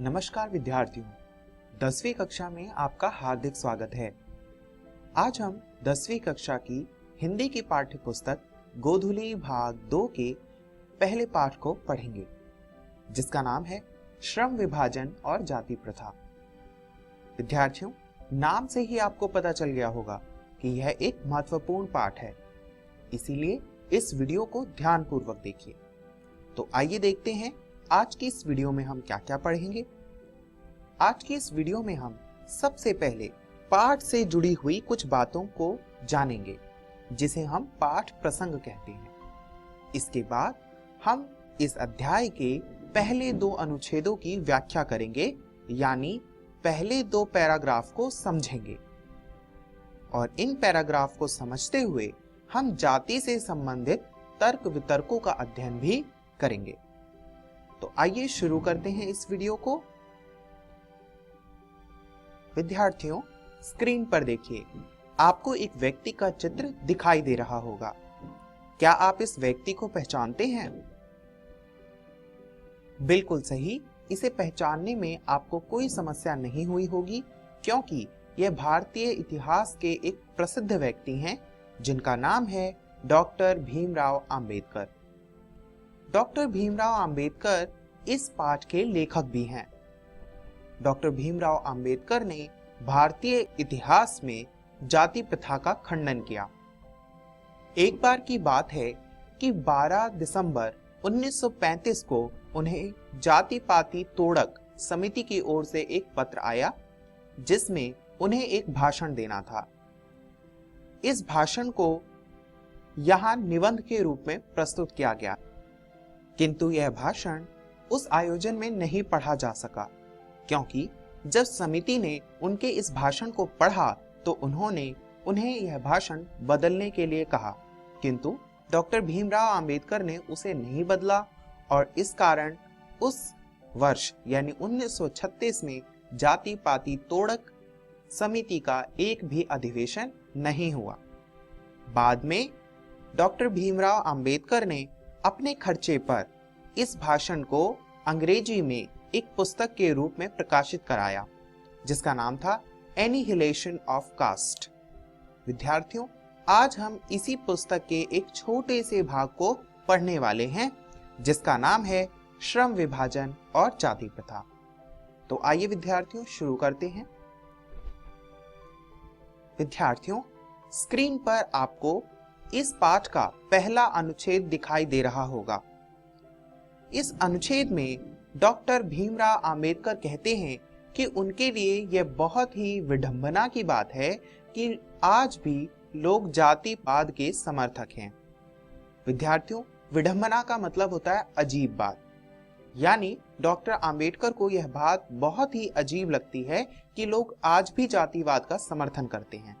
नमस्कार विद्यार्थियों, 10वीं कक्षा में आपका हार्दिक स्वागत है। आज हम 10वीं कक्षा की हिंदी की पाठ्य पुस्तक गोधुली भाग 2 के पहले पाठ को पढ़ेंगे, जिसका नाम है श्रम विभाजन और जाति प्रथा। विद्यार्थियों, नाम से ही आपको पता चल गया होगा कि यह एक महत्वपूर्ण पाठ है, इसीलिए इस वीडियो को ध्यानपूर्वक देखिए। तो आइए देखते हैं आज की इस वीडियो में हम क्या क्या पढ़ेंगे। आज की इस वीडियो में हम सबसे पहले पाठ से जुड़ी हुई कुछ बातों को जानेंगे, जिसे हम पाठ प्रसंग कहते हैं। इसके बाद हम इस अध्याय के पहले 2 अनुच्छेदों की व्याख्या करेंगे, यानी पहले 2 पैराग्राफ को समझेंगे और इन पैराग्राफ को समझते हुए हम जाति से संबंधित तर्क वितर्कों का अध्ययन भी करेंगे। तो आइए शुरू करते हैं इस वीडियो को। विद्यार्थियों, स्क्रीन पर देखिए, आपको एक व्यक्ति का चित्र दिखाई दे रहा होगा। क्या आप इस व्यक्ति को पहचानते हैं? बिल्कुल सही, इसे पहचानने में आपको कोई समस्या नहीं हुई होगी, क्योंकि यह भारतीय इतिहास के एक प्रसिद्ध व्यक्ति हैं, जिनका नाम है डॉक्टर भीमराव अंबेडकर। डॉक्टर भीमराव अंबेडकर इस पाठ के लेखक भी हैं। डॉक्टर भीमराव अंबेडकर ने भारतीय इतिहास में जाति प्रथा का खंडन किया। एक बार की बात है कि 12 दिसंबर 1935 को उन्हें जाति पाति तोड़क समिति की ओर से एक पत्र आया, जिसमें उन्हें एक भाषण देना था। इस भाषण को यहाँ निबंध के रूप में प्रस्तुत किया गया, किंतु यह भाषण उस आयोजन में नहीं पढ़ा जा सका, क्योंकि जब समिति ने उनके इस भाषण को पढ़ा तो उन्होंने उन्हें यह भाषण बदलने के लिए कहा, किंतु डॉक्टर भीमराव अंबेडकर ने उसे नहीं बदला और इस कारण उस वर्ष यानी 1936 में जाति पाति तोड़क समिति का एक भी अधिवेशन नहीं हुआ। बाद में डॉक्टर भीमराव अंबेडकर ने अपने खर्चे पर इस भाषण को अंग्रेजी में एक पुस्तक के रूप में प्रकाशित कराया, जिसका नाम था एनिहिलेशन ऑफ कास्ट। विद्यार्थियों, आज हम इसी पुस्तक के एक छोटे से भाग को पढ़ने वाले हैं, जिसका नाम है श्रम विभाजन और जाति प्रथा। तो आइए विद्यार्थियों शुरू करते हैं। विद्यार्थियों, स्क्रीन पर आपको इस पाठ का पहला अनुच्छेद दिखाई दे रहा होगा। इस अनुच्छेद में डॉक्टर भीमराव अंबेडकर कहते हैं कि उनके लिए यह बहुत ही विडंबना की बात है कि आज भी लोग जातिवाद के समर्थक हैं। विद्यार्थियों, विडंबना का मतलब होता है अजीब बात, यानी डॉक्टर अंबेडकर को यह बात बहुत ही अजीब लगती है कि लोग आज भी जातिवाद का समर्थन करते हैं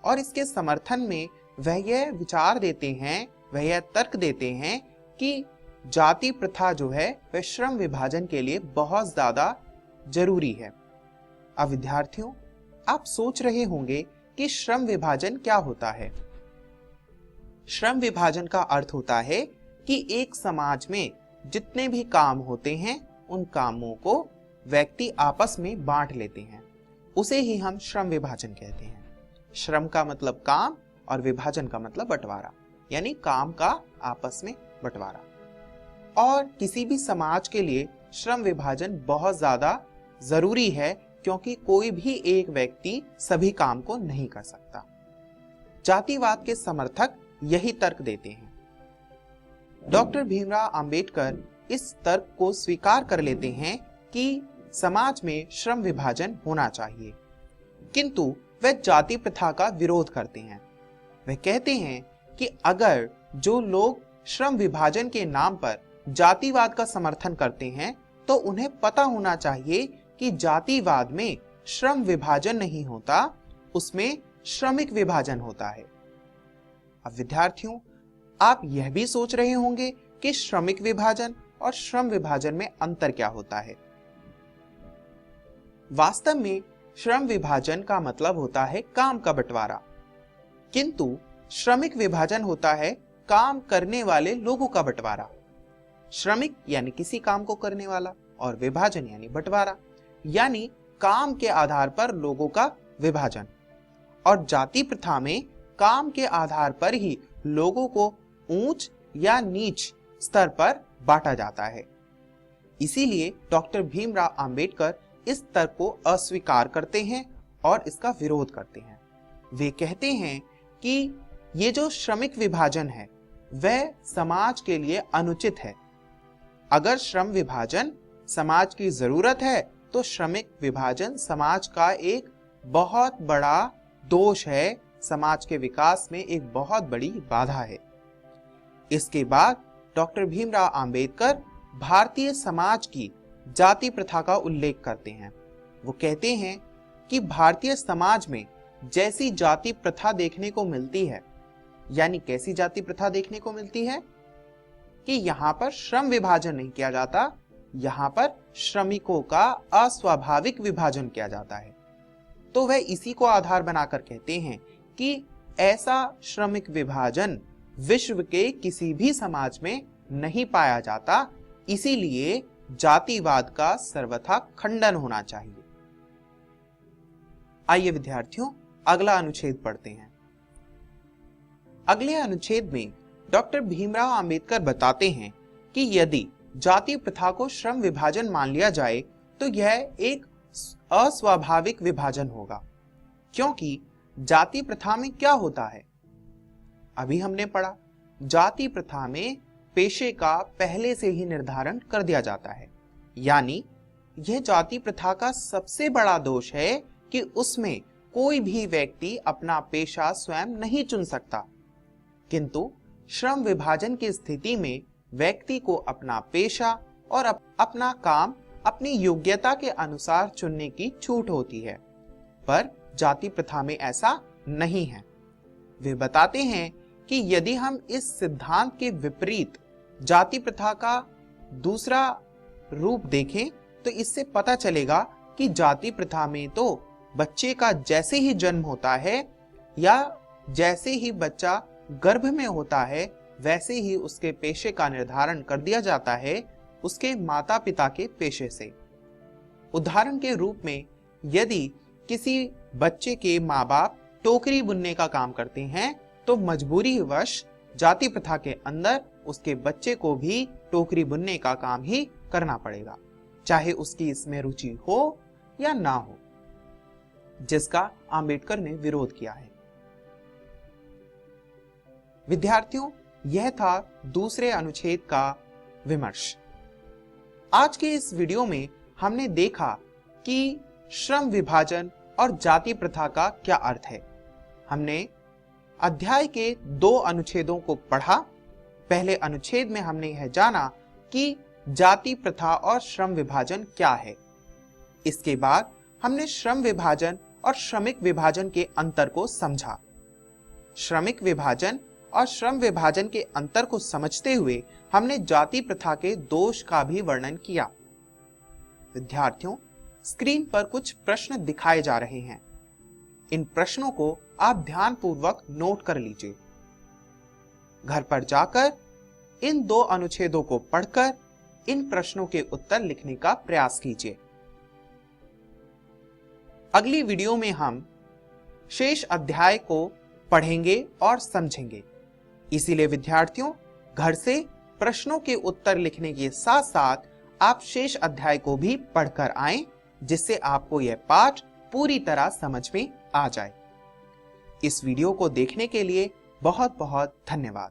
और इसके समर्थन में वह यह विचार देते हैं, वह यह तर्क देते हैं कि जाति प्रथा जो है वह श्रम विभाजन के लिए बहुत ज्यादा जरूरी है। अब विद्यार्थियों, आप सोच रहे होंगे कि श्रम विभाजन क्या होता है। श्रम विभाजन का अर्थ होता है कि एक समाज में जितने भी काम होते हैं, उन कामों को व्यक्ति आपस में बांट लेते हैं, उसे ही हम श्रम विभाजन कहते हैं। श्रम का मतलब काम और विभाजन का मतलब बंटवारा, यानी काम का आपस में बंटवारा। और किसी भी समाज के लिए श्रम विभाजन बहुत ज्यादा जरूरी है, क्योंकि कोई भी एक व्यक्ति सभी काम को नहीं कर सकता। जातिवाद के समर्थक यही तर्क देते हैं। डॉक्टर भीमराव अंबेडकर इस तर्क को स्वीकार कर लेते हैं कि समाज में श्रम विभाजन होना चाहिए, किंतु वे जाति प्रथा का विरोध करते हैं। वे कहते हैं कि अगर जो लोग श्रम विभाजन के नाम पर जातिवाद का समर्थन करते हैं, तो उन्हें पता होना चाहिए कि जातिवाद में श्रम विभाजन नहीं होता, उसमें श्रमिक विभाजन होता है। अब विद्यार्थियों, आप यह भी सोच रहे होंगे कि श्रमिक विभाजन और श्रम विभाजन में अंतर क्या होता है। वास्तव में श्रम विभाजन का मतलब होता है काम का बंटवारा, किंतु श्रमिक विभाजन होता है काम करने वाले लोगों का बंटवारा। श्रमिक यानी किसी काम को करने वाला और विभाजन यानी बंटवारा, यानी काम के आधार पर लोगों का विभाजन। और जाति प्रथा में काम के आधार पर ही लोगों को ऊंच या नीच स्तर पर बांटा जाता है। इसीलिए डॉक्टर भीमराव अंबेडकर इस तर्क को अस्वीकार करते हैं और इसका विरोध करते हैं। वे कहते हैं कि ये जो श्रमिक विभाजन है वह समाज के लिए अनुचित है। अगर श्रम विभाजन समाज की जरूरत है तो श्रमिक विभाजन समाज का एक बहुत बड़ा दोष है, समाज के विकास में एक बहुत बड़ी बाधा है। इसके बाद डॉक्टर भीमराव अंबेडकर भारतीय समाज की जाति प्रथा का उल्लेख करते हैं। वो कहते हैं कि भारतीय समाज में जैसी जाति प्रथा देखने को मिलती है, यानी कैसी जाति प्रथा देखने को मिलती है कि यहाँ पर श्रम विभाजन नहीं किया जाता, यहाँ पर श्रमिकों का अस्वाभाविक विभाजन किया जाता है। तो वह इसी को आधार बनाकर कहते हैं कि ऐसा श्रमिक विभाजन विश्व के किसी भी समाज में नहीं पाया जाता, इसीलिए जातिवाद का सर्वथा खंडन होना चाहिए। आइए विद्यार्थियों, अगला अनुच्छेद पढ़ते हैं। अगले अनुच्छेद में डॉक्टर भीमराव अंबेडकर बताते हैं कि यदि जाति प्रथा को श्रम विभाजन मान लिया जाए तो यह एक अस्वाभाविक विभाजन होगा, क्योंकि जाति प्रथा में क्या होता है, अभी हमने पढ़ा, जाति प्रथा में पेशे का पहले से ही निर्धारण कर दिया जाता है। यानी यह जाति प्रथा का सबसे बड़ा दोष है कि उसमें कोई भी व्यक्ति अपना पेशा स्वयं नहीं चुन सकता, किंतु श्रम विभाजन की स्थिति में व्यक्ति को अपना पेशा और अपना काम अपनी योग्यता के अनुसार चुनने की छूट होती है, पर जाति प्रथा में ऐसा नहीं है। वे बताते हैं कि यदि हम इस सिद्धांत के विपरीत जाति प्रथा का दूसरा रूप देखें तो इससे पता चलेगा कि जाति प्रथा में तो बच्चे का जैसे ही जन्म होता है या जैसे ही बच्चा गर्भ में होता है वैसे ही उसके पेशे का निर्धारण कर दिया जाता है उसके माता पिता के पेशे से। उदाहरण के रूप में यदि किसी बच्चे के माँ बाप टोकरी बुनने का काम करते हैं तो मजबूरीवश जाति प्रथा के अंदर उसके बच्चे को भी टोकरी बुनने का काम ही करना पड़ेगा, चाहे उसकी इसमें रुचि हो या ना हो, जिसका अंबेडकर ने विरोध किया है। विद्यार्थियों, यह था दूसरे अनुच्छेद का विमर्श। आज के इस वीडियो में हमने देखा कि श्रम विभाजन और जाति प्रथा का क्या अर्थ है। हमने अध्याय के 2 अनुच्छेदों को पढ़ा। पहले अनुच्छेद में हमने यह जाना कि जाति प्रथा और श्रम विभाजन क्या है। इसके बाद हमने श्रम विभाजन और श्रमिक विभाजन के अंतर को समझा। श्रमिक विभाजन और श्रम विभाजन के अंतर को समझते हुए हमने जाति प्रथा के दोष का भी वर्णन किया। विद्यार्थियों, स्क्रीन पर कुछ प्रश्न दिखाए जा रहे हैं। इन प्रश्नों को आप ध्यानपूर्वक नोट कर लीजिए। घर पर जाकर इन 2 अनुच्छेदों को पढ़कर इन प्रश्नों के उत्तर लिखने का प्रयास कीजिए। अगली वीडियो में हम शेष अध्याय को पढ़ेंगे और समझेंगे। इसीलिए विद्यार्थियों, घर से प्रश्नों के उत्तर लिखने के साथ साथ आप शेष अध्याय को भी पढ़कर आएं, जिससे आपको यह पाठ पूरी तरह समझ में आ जाए। इस वीडियो को देखने के लिए बहुत बहुत धन्यवाद।